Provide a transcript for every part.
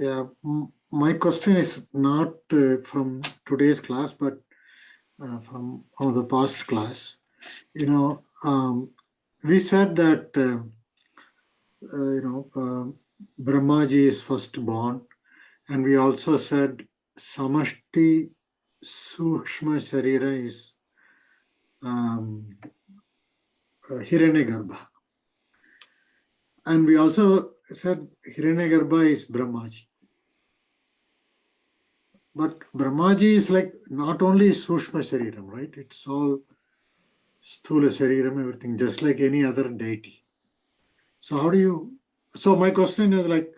Yeah, my question is not from today's class, but from one of the past class. We said that Brahmaji is first born, and we also said Samashti Sukshma Sharira is Hiranyagarbha. And we also said Hiranyagarbha is Brahmaji. But Brahmaji is like not only Sushma Shariram, right? It's all Sthula Shariram, everything, just like any other deity. So my question is like,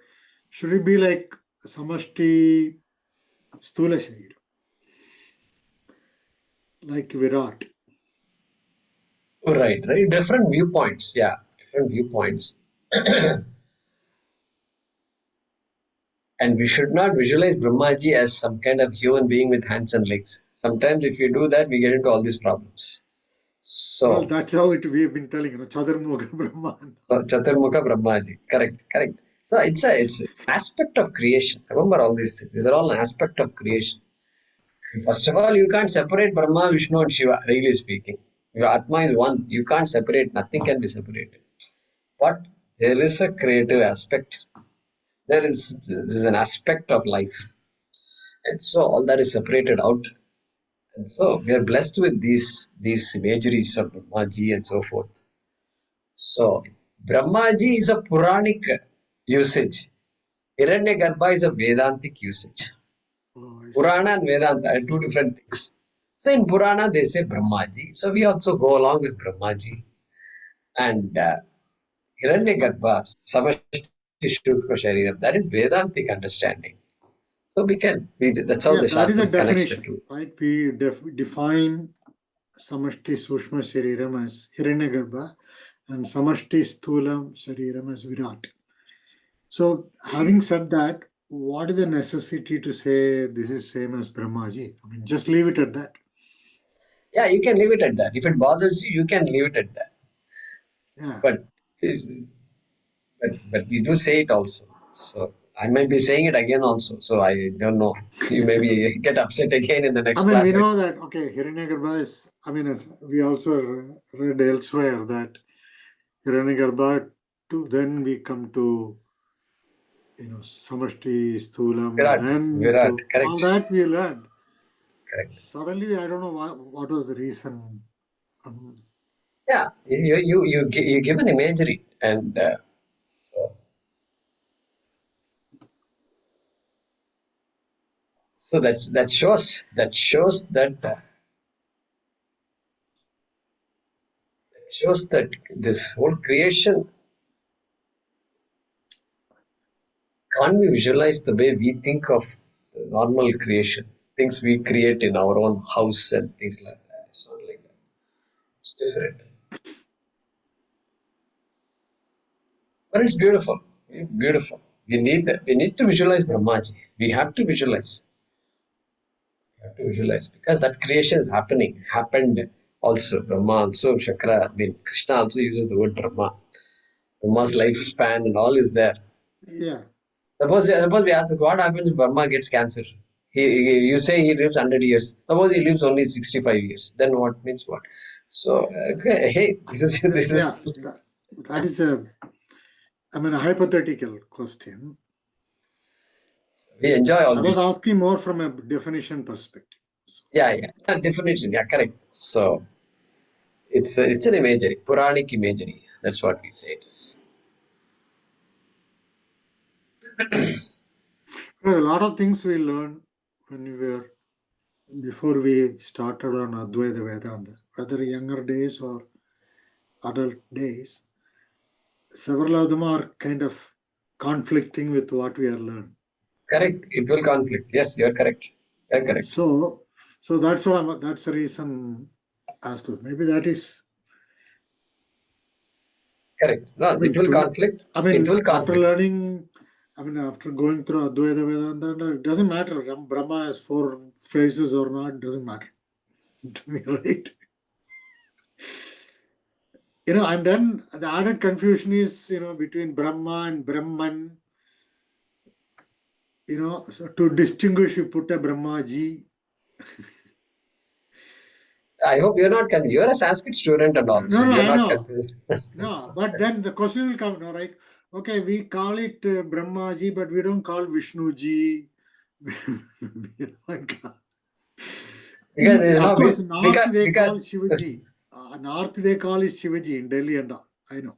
should it be like Samashti Sthula Shariram? Like Virat? Right. Different viewpoints. Yeah, different viewpoints. And we should not visualize Brahmaji as some kind of human being with hands and legs. Sometimes if you do that, we get into all these problems. Well, So, that's how we have been telling, Chaturmukha Brahman. Chaturmukha Brahmaji. Correct. So it's an aspect of creation. Remember all these things. These are all an aspect of creation. First of all, you can't separate Brahma, Vishnu, and Shiva, really speaking. Your Atma is one. You can't separate, nothing can be separated. But there is a creative aspect. There is an aspect of life. And so all that is separated out. And so we are blessed with these imageries of Brahmaji and so forth. So Brahmaji is a Puranic usage. Hiranyagarbha is a Vedantic usage. Oh, I see. Purana and Vedanta are two different things. So in Purana they say Brahmaji. So we also go along with Brahmaji. And Hiranyagarbha, Samashti Shukra Shariram, that is Vedantic understanding. So that's how Yeah, the that is a Shastra connects the definition, two. right? We define Samashti Sushma Shariram as Hiranyagarbha and Samashti Sthulam Shariram as Virat. So, having said that, what is the necessity to say this is same as Brahmaji? I mean, just leave it at that. Yeah, you can leave it at that. If it bothers you, you can leave it at that. Yeah. But but we do say it also. So I might be saying it again also. So I don't know. You maybe get upset again in the I next mean, we class. know that, okay, Hiranyagarbha is, I mean, as we also read elsewhere that Hiranyagarbha, then we come to, Samashti, Sthulam, then Virat, to all correct, that we learned. correct. Suddenly, I don't know what was the reason. Yeah, you give an imagery, and so that shows that this whole creation can't be visualized the way we think of the normal creation, things we create in our own house and things like that. It's not like that. It's different. But it's beautiful. Beautiful. We need to visualize Brahmaji. We have to visualize. We have to visualize because that creation is happened also. Brahma also, Shakra, I mean Krishna also uses the word Brahma. Brahma's lifespan and all is there. Yeah. Suppose we ask what happens if Burma gets cancer. You say he lives 100 years. Suppose he lives only 65 years. Then what means what? So, hey, this is. Yeah, that is a hypothetical question. We enjoy all I these. was asking more from a definition perspective. Yeah. Definition. Yeah, correct. So, it's an imagery, Puranic imagery. That's what we say it is. A lot of things we learned before we started on Advaita Vedanta, whether younger days or adult days, several of them are kind of conflicting with what we are learned. Correct. It will conflict. Yes, you're correct. You're correct. So that's that's the reason as to maybe that is Correct. No, it will conflict. It will after conflict. learning, after going through Advaita Vedanta, it doesn't matter. Brahma has 4 phases or not, doesn't matter to me, right? And then the added confusion is, between Brahma and Brahman. So to distinguish, you put a Brahmaji. I hope you're not confused. You're a Sanskrit student and all, so No, you're I not know. confused. No, but then the question will come, no, right? Okay, we call it Brahmaji, but we don't call Vishnuji. We don't call- Because it's Of no course, North they call because Shivaji. North they call it Shivaji in Delhi and all. I know.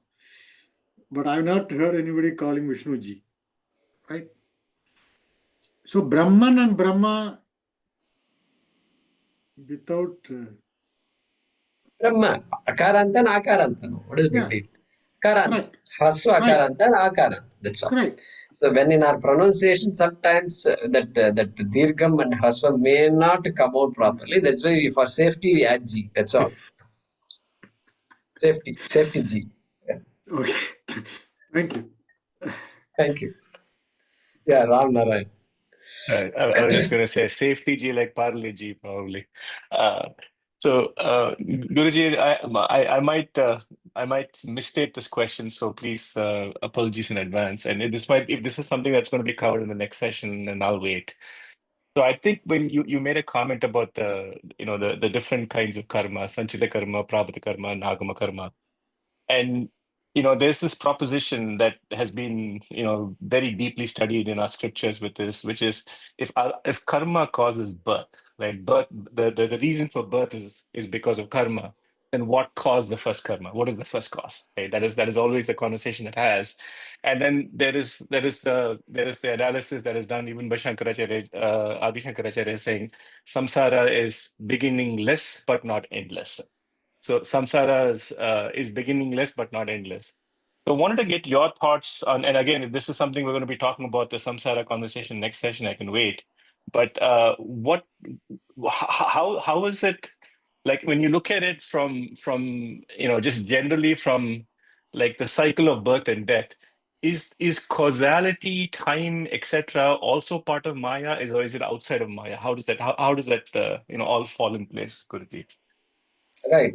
But I've not heard anybody calling Vishnuji, right? So Brahman and Brahma without, Brahma, Akaranta and Akaranta. No. What is the big yeah, deal? Karanta. correct, Haswa right, Akaranta and Akaranta. That's all. correct. So when in our pronunciation, sometimes that Dirgham and Haswa may not come out properly. That's why for safety we add G. That's all. Safety G. Yeah. Okay, thank you. Thank you. Yeah, Ram Narayan. I was just going to say safety G like Parle G probably. Uh, Guruji, I might misstate this question, so please apologies in advance. And if this is something that's going to be covered in the next session, then I'll wait. So I think when you made a comment about the different kinds of karma, Sanchita karma, Prabhata karma, and Agama karma. And there's this proposition that has been very deeply studied in our scriptures with this, which is if karma causes birth, like birth, the reason for birth is because of karma, then what caused the first karma? What is the first cause? Okay, that is always the conversation it has. And then there is the analysis that is done even by Shankaracharya, Adi Shankaracharya, saying samsara is beginningless but not endless. So samsara is beginningless but not endless. So I wanted to get your thoughts on, and again, if this is something we're going to be talking about the samsara conversation next session, I can wait. But how is it like when you look at it from just generally from like the cycle of birth and death? Is causality, time, etc., also part of Maya, or is it outside of Maya? How does that all fall in place, Guruji? Right.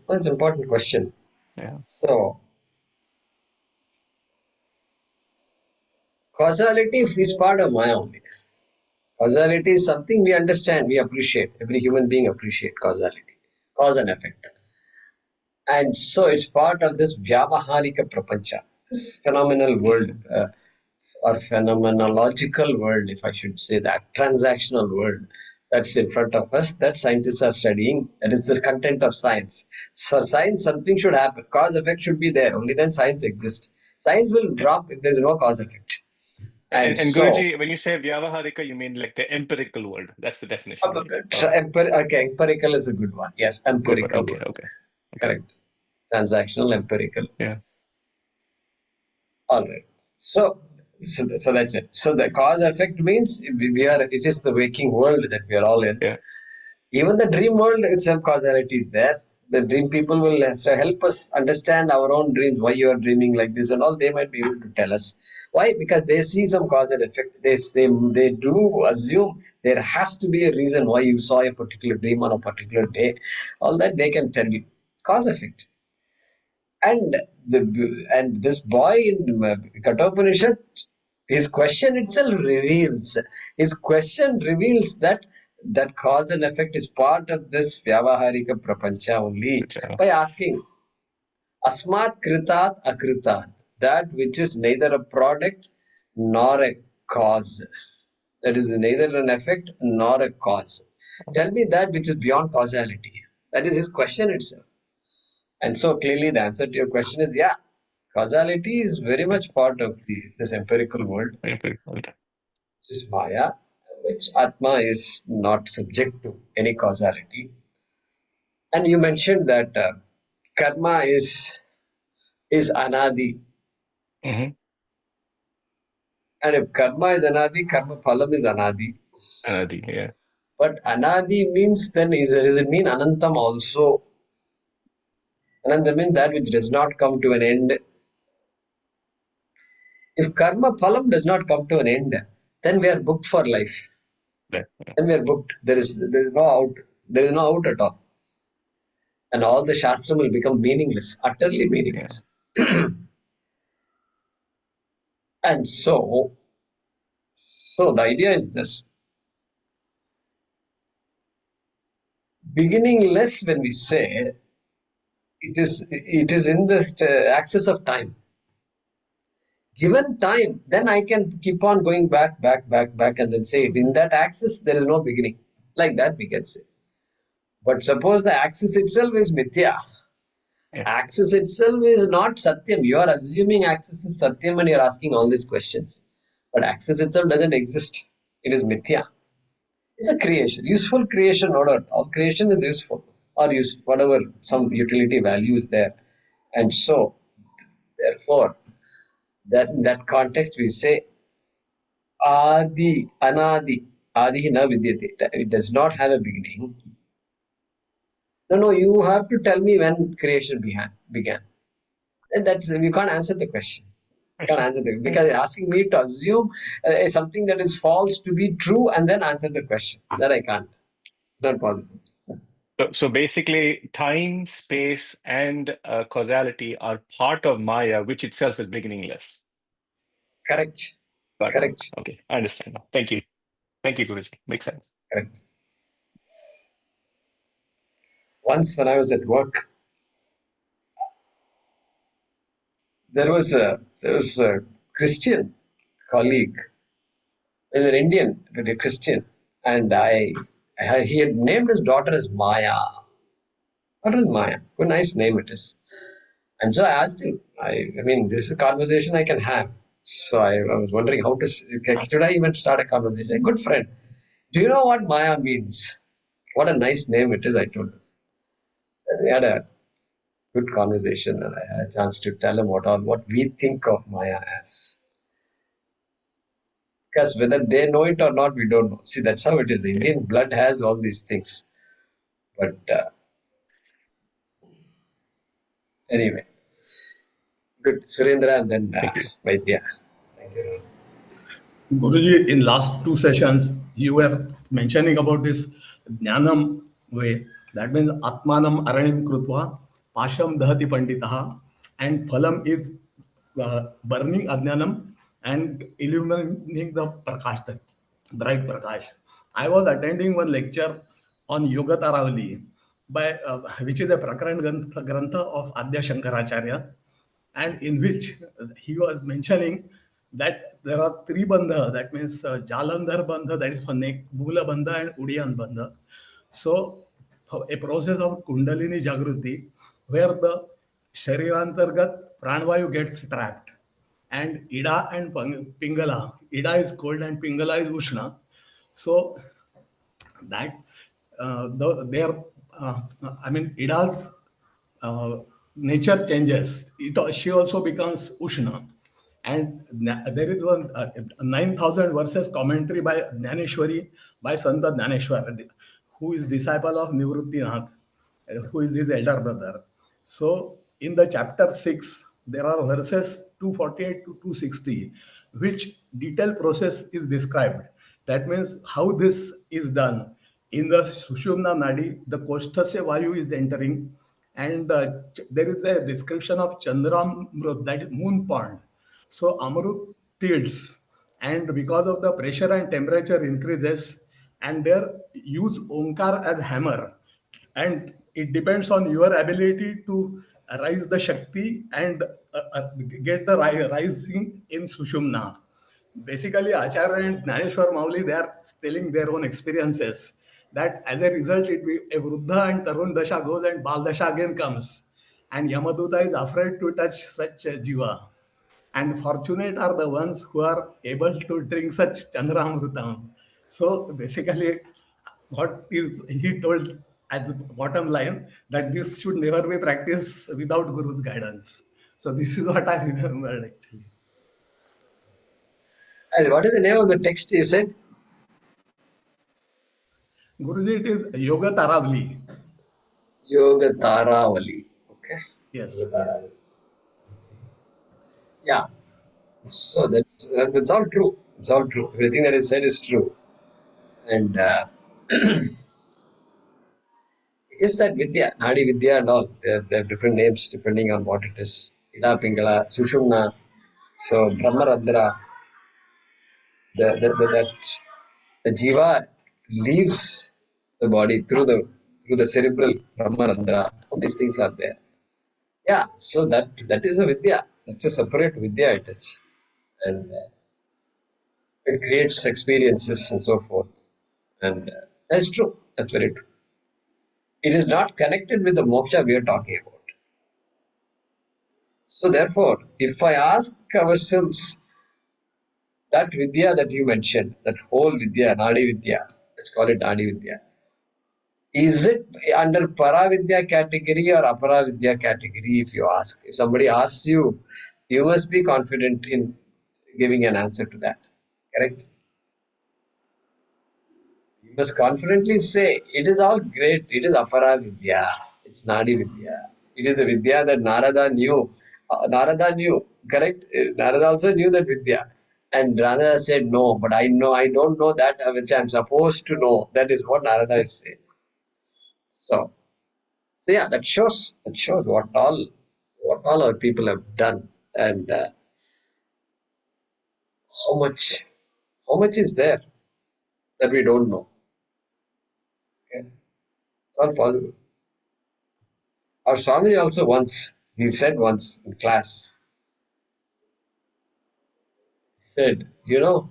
That's an important question. Yeah. So, causality is part of Maya only. Causality is something we understand, we appreciate. Every human being appreciate causality, cause and effect. And so it's part of this Vyavaharika Prapancha, this phenomenal world, Mhm. or phenomenological world, if I should say that, transactional world that's in front of us, that scientists are studying. That is the content of science. So, science, something should happen. Cause effect should be there. Only then science exists. Science will drop if there's no cause effect. And And so, Guruji, when you say Vyavaharika, you mean like the empirical world. That's the definition, right? okay, empirical is a good one. Yes, Good one. empirical Okay, world. okay, okay. Correct. Transactional, empirical. Yeah, All right. So that's it. So the cause effect means it is the waking world that we are all in. yeah. Even the dream world itself, causality is there. The dream people will help us understand our own dreams, why you are dreaming like this and all. They might be able to tell us why, because they see some cause and effect. They do assume there has to be a reason why you saw a particular dream on a particular day. All that they can tell you. Cause effect. And this boy in Kathopanishad, his question reveals that cause and effect is part of this Vyavaharika Prapancha only Which, by asking Asmat Kritat Akritat, that which is neither a product nor a cause. That is neither an effect nor a cause. Tell me that which is beyond causality. That is his question itself. And so clearly the answer to your question is yeah, causality is very much part of this empirical world, empirical. which is Maya, which Atma is not subject to any causality. And you mentioned that karma is anadi. Mm-hmm. And if karma is anadi, karma phalam is anadi. Anadi, yeah. But anadi means then does it mean anantam also? Ananta means that which does not come to an end. If karma phalam does not come to an end, then we are booked for life. Yeah, yeah. Then we are booked. There is no out. There is no out at all. And all the Shastra will become meaningless, utterly Yeah. meaningless. And so So the idea is this: beginningless, when we say, it is in this axis of time. Given time, then I can keep on going back, and then say it. In that axis, there is no beginning. Like that, we can say. But suppose the axis itself is mithya. Yeah. Axis itself is not satyam. You are assuming axis is satyam and you're asking all these questions. But axis itself doesn't exist. It is mithya. It's a creation, useful creation, no doubt. All creation is useful, or use whatever some utility value is there. And so, therefore, that in that context we say Adi, Anadi, Adi na vidyate. It does not have a beginning. No, you have to tell me when creation began. And that's, you can't answer the question. I Can't see. answer the, because you're asking me to assume something that is false to be true and then answer the question. That I can't. Not possible. So basically, time, space, and causality are part of Maya, which itself is beginningless. Correct. Got it. Correct. Okay, I understand now. Thank you. Thank you, Guruji. Makes sense. Correct. Once when I was at work, there was a Christian colleague, an Indian, but a Christian, and he had named his daughter as Maya. What is Maya? What a nice name it is. And so I asked him, I mean, this is a conversation I can have. So I was wondering how to, should I even start a conversation? A good friend. Do you know what Maya means? What a nice name it is, I told him. And we had a good conversation and I had a chance to tell him what we think of Maya as. Because whether they know it or not, we don't know. See, that's how it is. The Indian blood has all these things. But anyway, good. Surendra and then Thank you. Vaidya. Thank you. Guruji, in last two sessions, you were mentioning about this jnanam way. That means atmanam aranim krutva, pasham dahati panditaha, and phalam is burning ajnanam and illuminating the prakash, the bright prakash. I was attending one lecture on Yoga Taravali by which is a Prakaran Grantha of Adya Shankaracharya, and in which he was mentioning that there are three bandha, that means Jalandhar bandha, that is for neck, Mula bandha, and Udiyan bandha. So, a process of Kundalini Jagruti, where the Sharirantargat Pranvayu gets trapped, and Ida and Pingala, Ida is cold and Pingala is Ushna. So, that their I mean Ida's nature changes. She also becomes Ushna. And there is one 9,000 verses commentary by Jnaneshwari, by Santa Jnaneshwar, who is disciple of Nivruttinath, who is his elder brother. So in the chapter 6, there are verses 248 to 260, which detailed process is described. That means how this is done. In the Sushumna Nadi, the Koshthasya Vayu is entering, and there is a description of Chandramrut, that is moon pond. So Amrut tilts, and because of the pressure and temperature increases, and there use Omkar as hammer, and it depends on your ability to rise the Shakti and get the rising in Sushumna. Basically, Acharya and Jnaneshwar Mauli, they are telling their own experiences that as a result, a Vruddha and Tarun Dasha goes and Bal Dasha again comes. And Yamaduta is afraid to touch such a jiva. And fortunate are the ones who are able to drink such Chandramrutam. So basically, what is he told at the bottom line, that this should never be practiced without Guru's guidance. So this is what I remembered actually. And what is the name of the text you said? Guruji, it is Yoga Taravali. Yoga Taravali. Okay. Yes. Yoga Taravali. Yeah. So that's all true. It's all true. Everything that is said is true. And just that Vidya, Nadi Vidya and all, they have different names depending on what it is. Ida Pingala, Sushumna, so Brahmarandra. that the jiva leaves the body through the cerebral brahmarandra. All these things are there. Yeah, so that is a vidya. It's a separate vidya. It is, and it creates experiences and so forth. And that's true. That's very true. It is not connected with the moksha we are talking about. So therefore, if I ask ourselves that vidya that you mentioned, that whole vidya, nadi vidya, let's call it nadi vidya, is it under paravidya category or aparavidya category? If you ask, if somebody asks you, you must be confident in giving an answer to that. Correct? You must confidently say, it is all great. It is apara vidya. It's nadi vidya. It is a vidya that Narada knew. Narada knew, correct? Narada also knew that vidya. And Narada said, no, but I don't know that which I'm supposed to know. That is what Narada is saying. So yeah, that shows what all our people have done, and how much how much is there that we don't know. Okay? It's all possible. Our Swami also he said once in class, said, you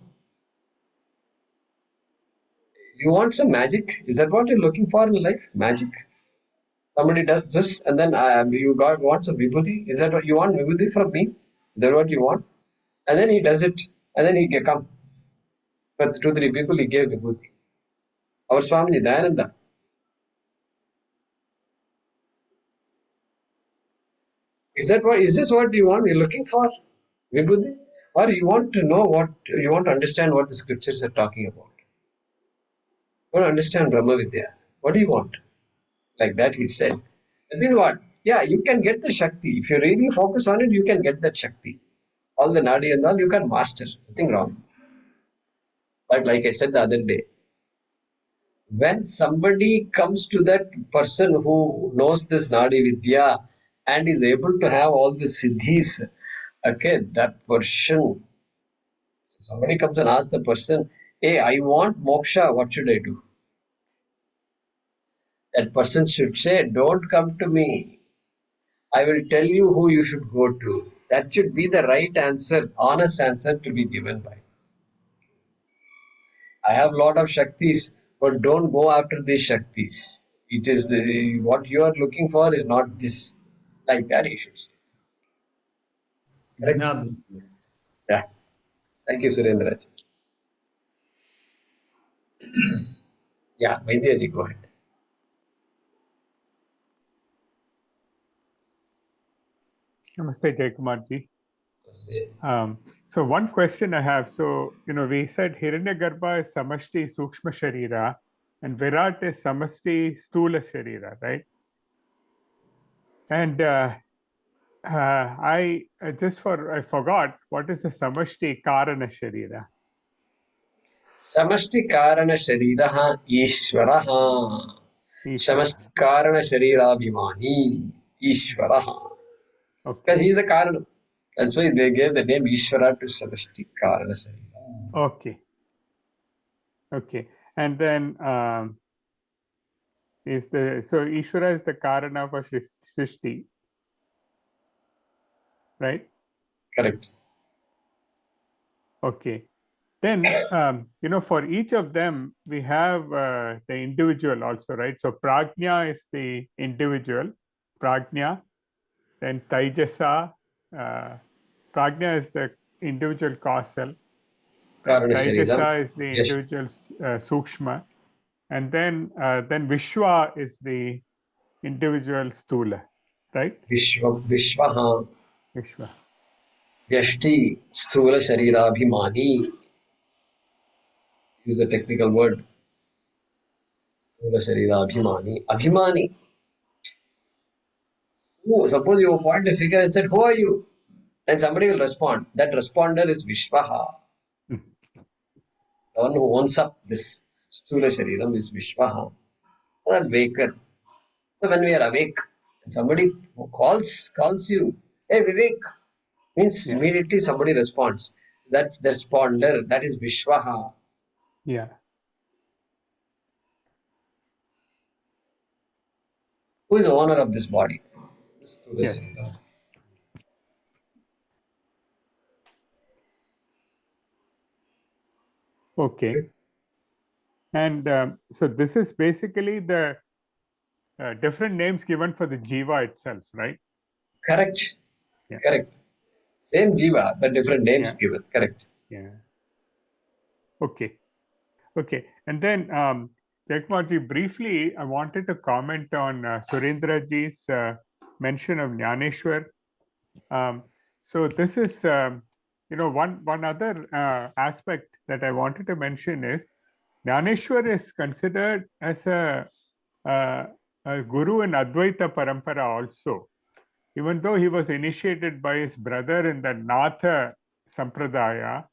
want some magic? Is that what you're looking for in life? Magic. Somebody does this, and then want some vibhuti? Is that what you want, vibhuti from me? Is that what you want? And then he does it, and then he come with 2-3 people. He gave vibhuti. Our Swami Dayananda. Is this what you want? You're looking for vibhuti, or you want to know you want to understand what the scriptures are talking about? You want to understand Brahma Vidya? What do you want? Like that, he said. That means what? Yeah, you can get the Shakti. If you really focus on it, you can get that Shakti. All the Nadi and all, you can master. Nothing wrong. But like I said the other day, when somebody comes to that person who knows this Nadi Vidya and is able to have all the siddhis, okay, that person, somebody comes and asks the person, hey, I want moksha, what should I do? That person should say, don't come to me. I will tell you who you should go to. That should be the right answer, honest answer to be given by. I have a lot of Shaktis, but don't go after these Shaktis. It is what you are looking for is not this. Like that, you should say. Correct? Dhanyad. Yeah. Thank you, Surendra. Yeah, Vaidyaji, go ahead. Namaste, Jaykumarji. Say, So one question I have. So, we said Hiranyagarbha is Samashti Sukshma Sharira and Virat is Samashti Stula Sharira, right? And I forgot what is the Samashti Karana Sharira. Samashti Karana Shariraha Ishvaraha. Samashti Karana Sharirabhimani Ishvaraha. Okay. Because he is the Karana. That's why they gave the name Ishvara to Samashti Karana Sharira. Okay. And then so Ishvara is the Karana for Srishti, right? Correct. Okay. Then, for each of them, we have the individual also, right? So Prajna is the individual, Prajna. Then Taijasa, Prajna is the individual causal. Karana Shariram. Taijasa is the Yes. individual Sukshma. And then Vishwa is the individual Stula, right? Vishvaha. Vishwa. Vyashti Sthula Sharirabhimani. Use a technical word. Sthula Sharirabhimani. Abhimani. Suppose you point a figure and said, who are you? Then somebody will respond. That responder is Vishvaha. The one who owns up this Sthula Shariram is Vishvaha. That waker. So when we are awake, and somebody calls you, hey Vivek, means immediately somebody responds. That's their sponder. That is Vishwaha. Yeah. Who is the owner of this body? Yes. Okay. And so this is basically the different names given for the jiva itself, right? Correct. Yeah. Correct. Same jiva, but different names Yeah. given. Correct. Yeah. Okay. Okay. And then, Jaikmarji, briefly, I wanted to comment on Surendraji's mention of Jnaneshwar. So this is, one other aspect that I wanted to mention is Jnaneshwar is considered as a guru in Advaita Parampara also, even though he was initiated by his brother in the Natha Sampradaya.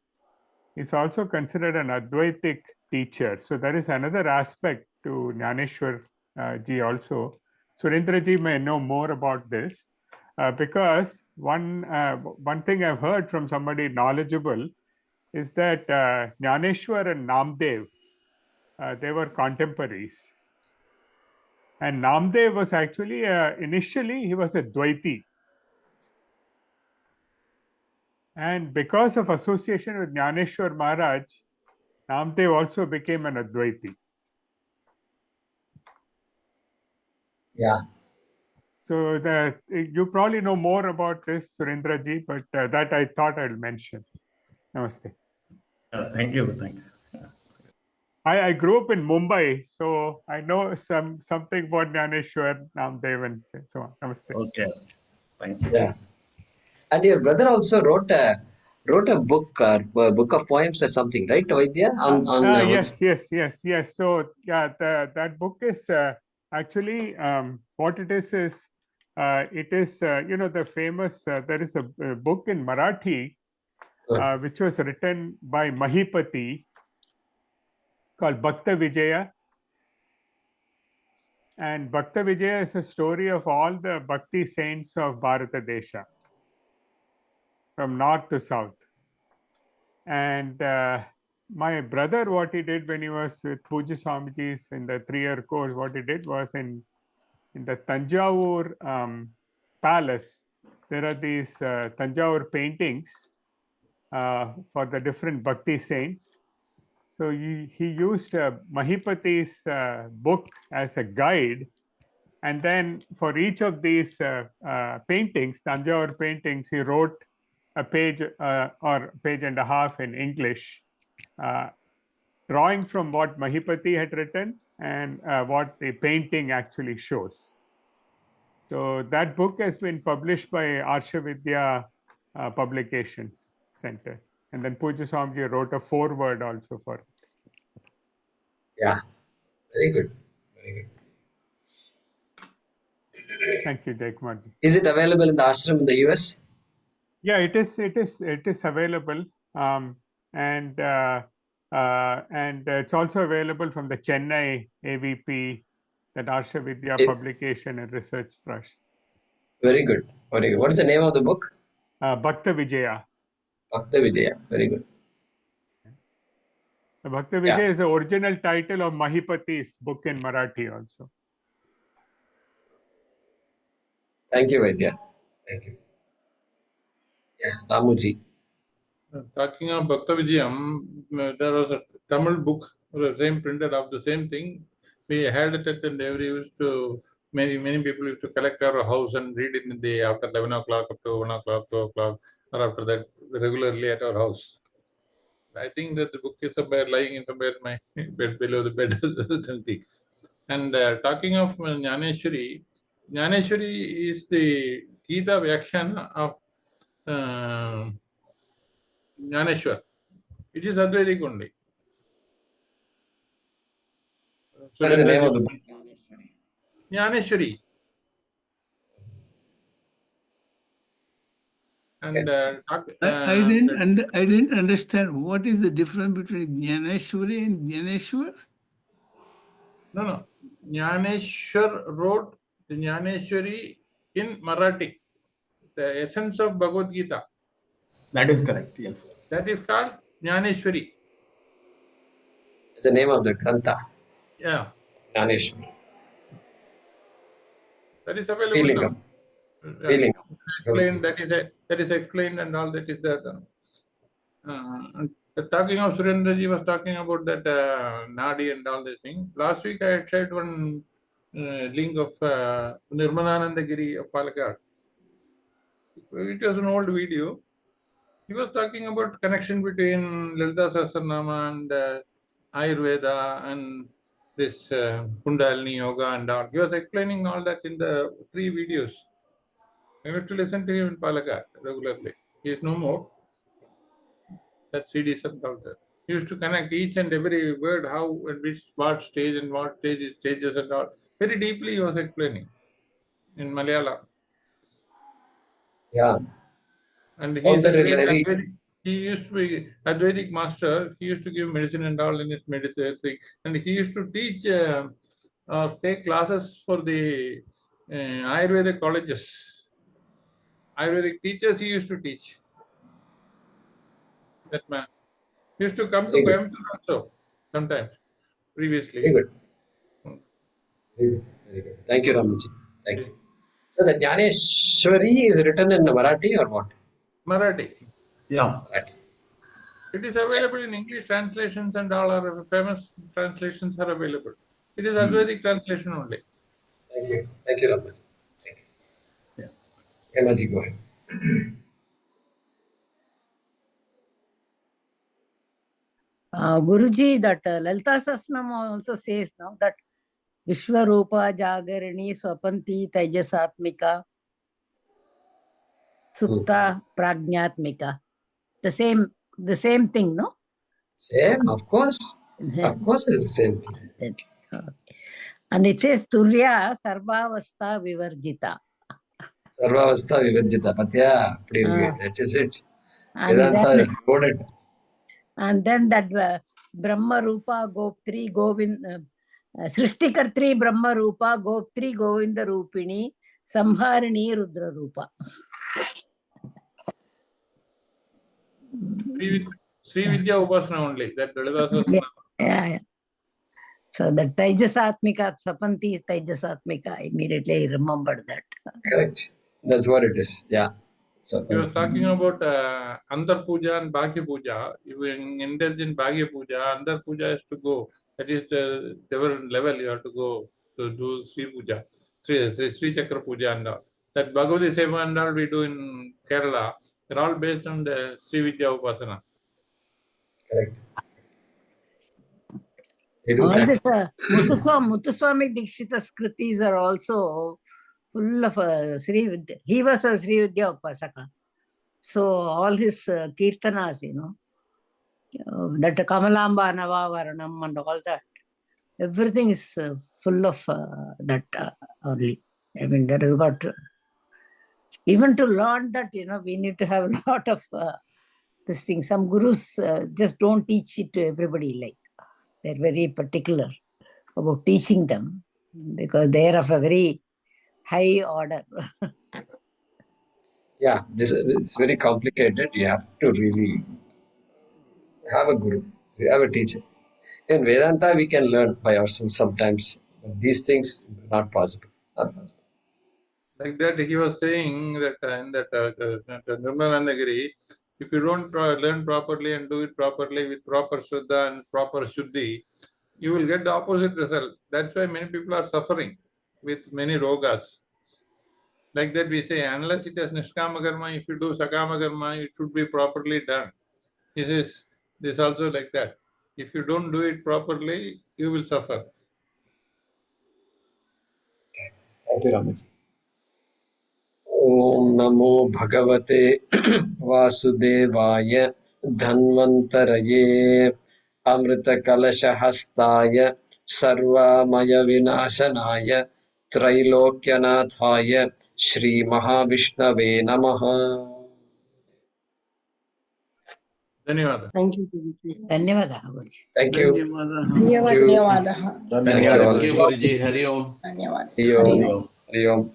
He's also considered an Advaitic teacher. So there is another aspect to Jnaneshwar ji also. Surendra ji may know more about this because one thing I've heard from somebody knowledgeable is that Jnaneshwar and Namdev, they were contemporaries. And Namdev was actually, initially, he was a Dvaiti. And because of association with Jnaneshwar Maharaj, Namdev also became an Advaiti. Yeah. So you probably know more about this, Surendra ji, but that I thought I'll mention. Namaste. Thank you. Thank you. I grew up in Mumbai, so I know something about Jnaneshwar, Namdev, and so on. Namaste. Okay. Thank you. Yeah. And your brother also wrote a book, book of poems or something, right, Vaidya? Yes. So yeah, that book is actually what it is the famous there is a book in Marathi which was written by Mahipati called Bhakta Vijaya. And Bhakta Vijaya is a story of all the Bhakti saints of Bharata Desha from north to south. And my brother, what he did when he was with Puja Swamiji's in the 3-year course, what he did was in the Tanjavur palace, there are these Tanjavur paintings for the different Bhakti saints. So he used Mahipati's book as a guide. And then for each of these paintings, Tanjavur paintings, he wrote a page or page and a half in English, drawing from what Mahipati had written and what the painting actually shows. So that book has been published by Arsha Vidya Publications Center. And then Puja Swamiji wrote a foreword also for it. Yeah. Very good. Very good. Thank you, Jaikmarji. Is it available in the ashram in the US? Yeah, it is available, and it's also available from the Chennai AVP, that Arsha Vidya Publication and Research Trust. Very good. Very good. What is the name of the book? Bhakta Vijaya. Bhakta Vijaya. Very good. Bhakta Vijaya is the original title of Mahipati's book in Marathi also. Thank you, Vaidya. Thank you. Yeah, Ramuji. Talking of Bhakta Vijayam, there was a Tamil book, the same printed of the same thing. We had it at and many people used to collect our house and read it in the after 11 o'clock up to 1 o'clock, 2 o'clock, or after that regularly at our house. I think that the book is somewhere lying in somewhere in my bed, below the bed. And talking of Jnaneshwari, Jnaneshwari is the Gita Vyakshana of Jnaneshwar. It is Advaitic only. What is the name of the book? Jnaneshwari. And I didn't understand what is the difference between Jnaneshwari and Jnaneshwar. No. Jnaneshwar wrote the Jnaneshwari in Marathi, the essence of Bhagavad Gita. That is correct, yes. That is called Jnaneshwari. The name of the Grantha, Yeah, Jnaneshwari. that is available Feelingam. now. Feeling. Explained, that is explained and all that is there. And talking of Surendraji was talking about that Nadi and all these things. Last week I had shared one link of Nirmalananda Giri of Palakkad. It was an old video. He was talking about connection between Lalita Sahasranama and Ayurveda and this Kundalini Yoga and all. He was explaining all that in the 3 videos. I used to listen to him in Palakkad regularly. He is no more. That CD is all that. He used to connect each and every word, how and what stage and what stage it stages and all. Very deeply he was explaining in Malayalam. Yeah. And he is Sounded a great very- Advaitic. He used to be Advaitic master. He used to give medicine and all in his medicine thing. And he used to teach, take classes for the Ayurvedic colleges. Ayurvedic teachers he used to teach. That man. He used to come to Very good. Coimbatore also sometimes, previously. Very good. Very good. Very good. Thank you, Ramaji. Thank you. So the Jnaneshwari is written in Marathi or what? Marathi. Yeah. Marathi. It is available in English translations and all our famous translations are available. It is Advaitic translation only. Thank you. Thank you, Ramaji. Thank you. Yeah. Ramaji, go ahead. Guruji, that Lalita Sahasranama also says now that Vishwarupa Jagarini Swapanti Tejasatmika Supta Pragnatmika. The same thing, no? Same, of course. Of course, it's the same thing. And it says Turya Sarvavastha Vivarjita. Sarvavastha Vivajita. But yeah, that is it. And Vedanta coded. then that Brahma Rupa Goptri Govind Srishtikartri Brahma Rupa Goptri Govinda Rupini Samharini Rudra Rupa. Sri Vidya Upasana only. That Lalita Sahasranama. Yeah. So the Tejasatmika, Swapanti Tejasatmika, immediately I remembered that. Correct. That's what it is. Yeah. So You were talking about Andar Puja and Bhagya Puja. If you indulge in Bhagya Puja, Andar Puja is to go. That is the different level you have to go to do Sri Puja, Sri Chakra Puja and all. That Bhagavati Seva and all we do in Kerala. They're all based on the Sri Vidya Upasana. correct. They do All that. this Muthuswami Dikshita's kritis are also full of Sri Vidya. He was a Sri Vidya Upasaka. So all his kirtanas, that Kamalamba Navavaranam and all that, everything is full of that only. I mean, that has got, even to learn that, we need to have a lot of this thing. Some gurus just don't teach it to everybody. Like, they're very particular about teaching them because they are of a very high order. Yeah, it's very complicated. You have to really have a guru, you have a teacher. In Vedanta, we can learn by ourselves sometimes. But these things not possible. Not possible. Like that, he was saying that in that Nirmalananda Giri, if you don't learn properly and do it properly with proper Shraddha and proper Shuddhi, you will get the opposite result. That's why many people are suffering with many rogas. Like that we say, unless it is Nishkama Karma, if you do Sakama Karma, it should be properly done. This also like that. If you don't do it properly, you will suffer. Thank you, Ramaji. Om Namo Bhagavate Vasudevaya Dhanvantaraye Amrita Kalasha Hastaya Sarvamaya Vinashanaya Trilokyanathaya Shri Mahavishnave Namaha. Dhanyawada. Thank you, Guruji. Dhanyavada, Guruji. Thank you. Dhanyavadaha. Thank you. Thank you, Guruji. Hari Om. Dhanyawada. Hari Om. Hari Om.